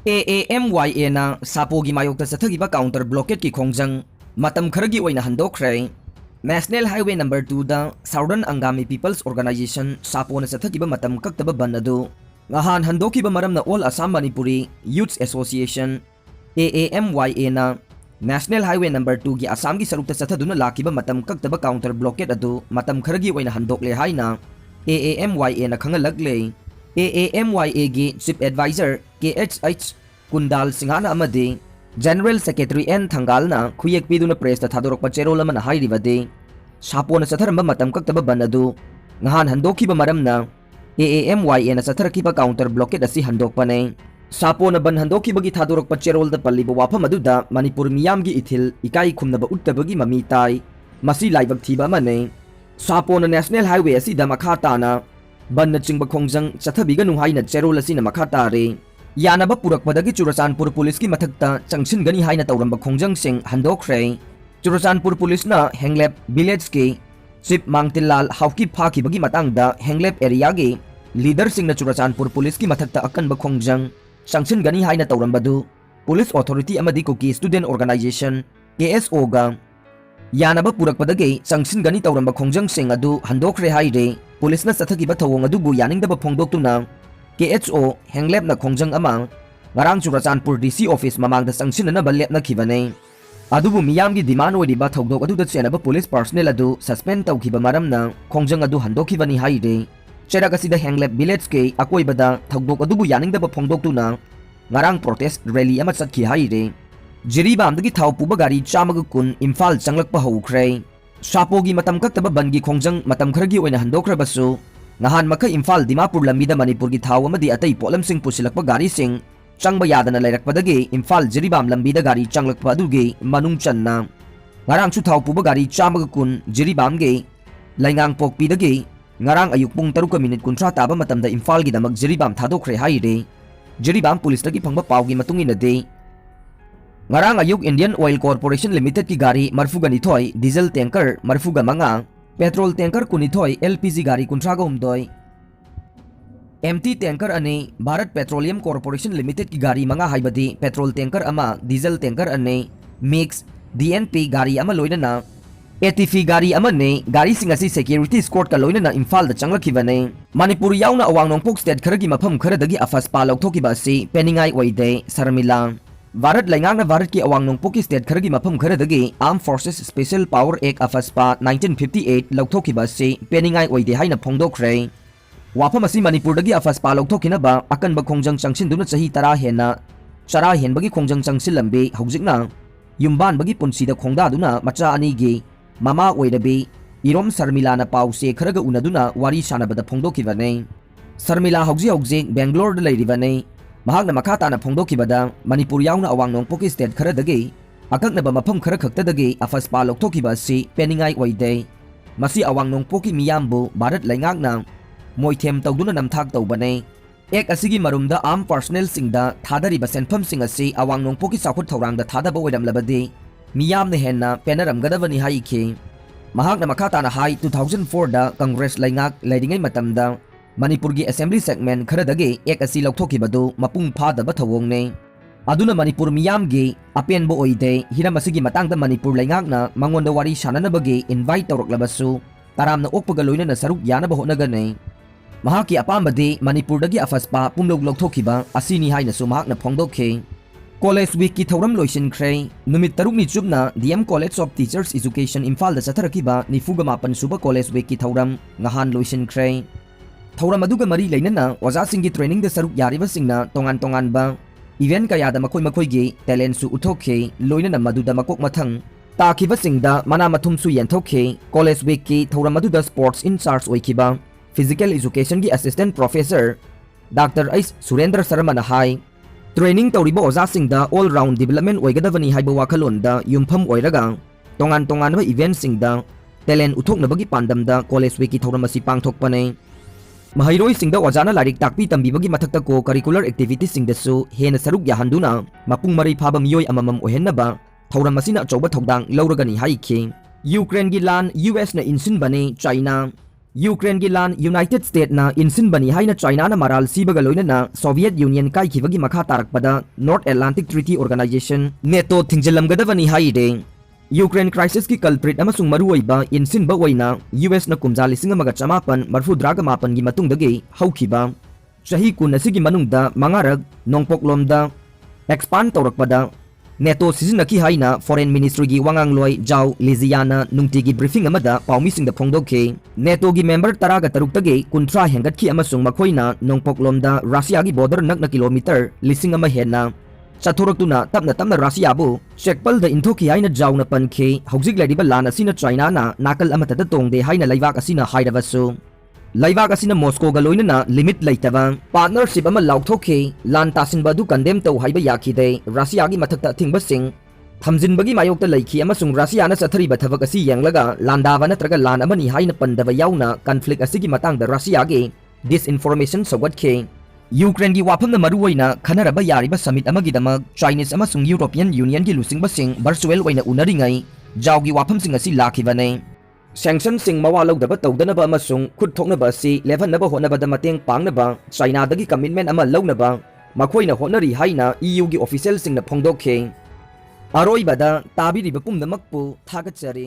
AAMYA na Sapogi mayokta sathagiba counter blockade ki khongjang matam kharagi oina handokre. National Highway number 2 da Southern Angami People's Organization Sapo na sathagiba matam kaktaba ban adu ngahan handokiba maram na All Assam Manipuri Youth Association AAMYA na National Highway number 2 gi Assam gi sarukta sathaduna lakiba matam kaktaba counter blockade adu matam kharagi oina handokle haina AAMYA na khangalagle. AAMYA gi Chief Advisor KHH Kundal Singhana amadi General Secretary N Thangal na khuyek piduna press ta thadorok pa cherol man hai ribade Sapo na satharamba matam kaktaba ban adu ngahan handokhiba maram na AAMYA na satharakhiba counter blockade asi handok panay Sapo na ban handokhiba gi thadorok pa cherol da palliba wafam aduda Manipur miyam gi ithil ikai khumnaba uttabagi mami tai masi laibak thiba mane Sapo na National Highway asi da makha na ban na chingba khongjang chathabiga nunghai na cherol asi na makha tare yanaba purakpadagi Churachandpur Police ki mathakta changsin gani haina tauramba khongjang sing handokre Churachandpur Police na Henglep Village ki Chief Mangtilal Hauki phaki bagi matangda Henglep area gi leader sing na Churachandpur Police ki mathakta akanba khongjang changsin gani haina taurambadu Police Authority amadi Kuki Student Organization KSO ga yanaba purakpadagi changsin gani tauramba khongjang sing adu handokre haire Police na sathagiba thawong adubu yaningdaba phongdoktuna KHO Henglep na khongjang amang ngarang Churachandpur DC office mamangda sangsinanaba lepna khibane adubu miyamgi demand oiriba thawdok aduda chenaba police personnel adu suspend tawkhiba maramna khongjang adu handokhibani haire cheragasida Henglep village ke akoibada thawdok adubu yaningdaba phongdoktuna ngarang protest rally ama chatkhi haire Jiribamdagi thaw puba gari chamaga kun Imphal changlakpa haukhre Sapogi matam kaktaba bangi khongjang matam kharagi oina handokrabasu ngahan makha Imphal Dimapur lambida Manipur gi thaw amadi atai polam sing pusilakpa gari sing changba yadana lairakpadagi Imphal Jiribam lambida gari changlakpa adugi manung channa ngarang chu thaw puba gari chamaga kun Jiribam ge laingang pokpidagi ngarang ayuk pung 3 minute kunthra taba matamda Imphal gi damak Jiribam thadokre haire Jiribam police tagi phangba pawgi matungina de ngarang ayuk Indian Oil Corporation Limited ki gari marfuga nithoi diesel tanker marfuga manga petrol tanker kunithoi LPG gari kuntraga umdoi empty tanker ani Bharat Petroleum Corporation Limited ki gari manga haibadi petrol tanker ama diesel tanker ani mix DNP gari ama loinana ATV gari ama ne gari singasi security escort ka loinana Imphal da changlakibane Manipur yauna awang nongpok state kharagi mafam kharadagi afas pa laukhokiba si peningai oide Sarmila Bharat laingang na Bharat ki awang nongpoki state kharagi mafam kharadagi Armed Forces Special Power Act Afaspa 1958 lauthokiba si peningai oide haina phongdokre wafam asi Manipur dagi afaspa lauthokina ba akanba khongjang changsin chahi tara hena chara henbagi khongjang changsil lambe haujikna yumban bagi punsida khongda duna macha ani gi mama oidabi Irom Sarmila na pause kharaga unaduna wari sanabada phongdokibane Sarmila hauji Bangalore da leiribane mahakna makata na phongdokibada Manipur yauna awang nongpoki state kharadagi akaknaba mafam khara khaktadagi afaspa lauthokiba si peningai oide masi awang nongpoki miyambu Bharat laingakna moithem tawduna namthak tawbane ek asigi marumda armed personnel singda thadariba senpham sing asi awang nongpoki sakhut thorangda thadaba oiramlabadi miyamna henna penaramgadabani haikhe mahakna makata na hai 2004 da Congress laingak leiringai matamda Manipur gi assembly segment kharadagi ek asi lauthokibadu mapung phadaba thawongne aduna Manipur miyam gi apenbo oide hiramasigi matangda Manipur laingakna mangonda wari sananabagi invite tawraklabasu taramna okpaga loinana saruk yanaba honagane mahaki apambadi Manipur dagi afaspa pumlog lauthokiba asini haina su mahakna phongdokhe College week ki thauram loisinkhre numit taruk ni chupna DM College of Teachers Education Imphal da chatharakiba nifuga mapan suba college week ki thauram ngahan loisinkhre thauram aduga mari leinana oja singgi training da saruk yariba singna tongan ba event kaya da makoi gi talent su uthokhe loinana maduda makok mathang takiba singda mana mathum su yenthokhe college week ki thauram aduda sports in charge oikiba physical education gi assistant professor Dr. Ais Surendra Sharma na hai training tawriba oja singda all round development oigadabani haiba wakhalonda yumpham oiraga tongan ba event singda talent uthoknabagi pandamda college week ki thauram asi pangthokpane Mahairoi singda wajana larik takpi tambibagi mathakta ko curricular activities singdasu hena saruk yahanduna mapung mari phaba miyoi amamam ohenaba thauram masina choba thodang lauragani haikhe Ukraine gi lan US na Insinbani China Ukraine की लान United States ना इंसिनबनी हाइना China ना मराल सीबगा लोइना Soviet Union काई खिबगी मखा तारकपदा North Atlantic Treaty Organization NATO थिंजलमगदबनी हाइदे यूक्रेन क्राइसिस की कल्प्रिट अमसुंग मरुओइबा इंसिनबा ओइना यूएस ना कुमजा लिसिंग अमगा चमापन मरफुद्रागा मापन की मतुंगदगी हौखिबा चही कुन असिगी मनुंगदा मंगारग नोंगपोकलोमदा एक्सपांड तौरकपदा नेटो सिजनकी हाइना फॉरेन मिनिस्ट्री की वांगांगलोय जाव लिजियाना नुंगटी की ब्रीफिंग अमदा पाउमीसिंग फोंदोखे नेटो की मेंबर तरागा तरुक्तगे कुंथ्रा हेंगतखी अमसुंग मखोइना नोंगपोकलोमदा रशिया की बॉर्डर नकना किलोमीटर लिसिंग अमा हेना चथोरक्तुना तपना तपना रशियाबु चेकपल द इंथोकी हाइना जावना पनखे हौजिक लेडिबा लान असिना चाइना ना नाकल अमतदा तोंगदे हाइना लैवाक असिना हाइरबसु लैवाक असिना मॉस्को गा लोइना लिमिट लैतबा पार्टनरशिप अमा लाउथोखे लान तासिनबा दु कंडेम तौ हाइबा याखिदे रशिया की मथकता थिंगबसिंग थमजिनबगी मायोक्ता लैखी अमसुंग रशियाना चथरिबा थबक असि यंगलगा लांदाबा नत्रगा लान अमनी हाइना पंदबा याउना कॉन्फ्लिक्ट असिगी मतांगदा रशिया गे डिसइन्फॉर्मेशन सौगतखे यूक्रेन की वाफम मरुओइना खनरबा यारिबा समिट अमगिदमक चाइनीज अमसुंग यूरोपियन यूनियन की लुसिंगबसिंग वर्चुअल ओइना उनरिङै जावगी वाफमसिंग असि लाखिबने सैंक्शन सिंग मवा लौदबा तौदनबा अमसुंग खुद थोकनबा असि लेभनबा होनबदा मतेंग पांगनबा चाइनादगी कमिटमेंट अमा लौनबा मखोइना होनरी हाइना ईयू की ऑफिशियल सिंगना फोंदोखे अरोइबदा ताबिरिबा पुमनमकपु थागतचरी।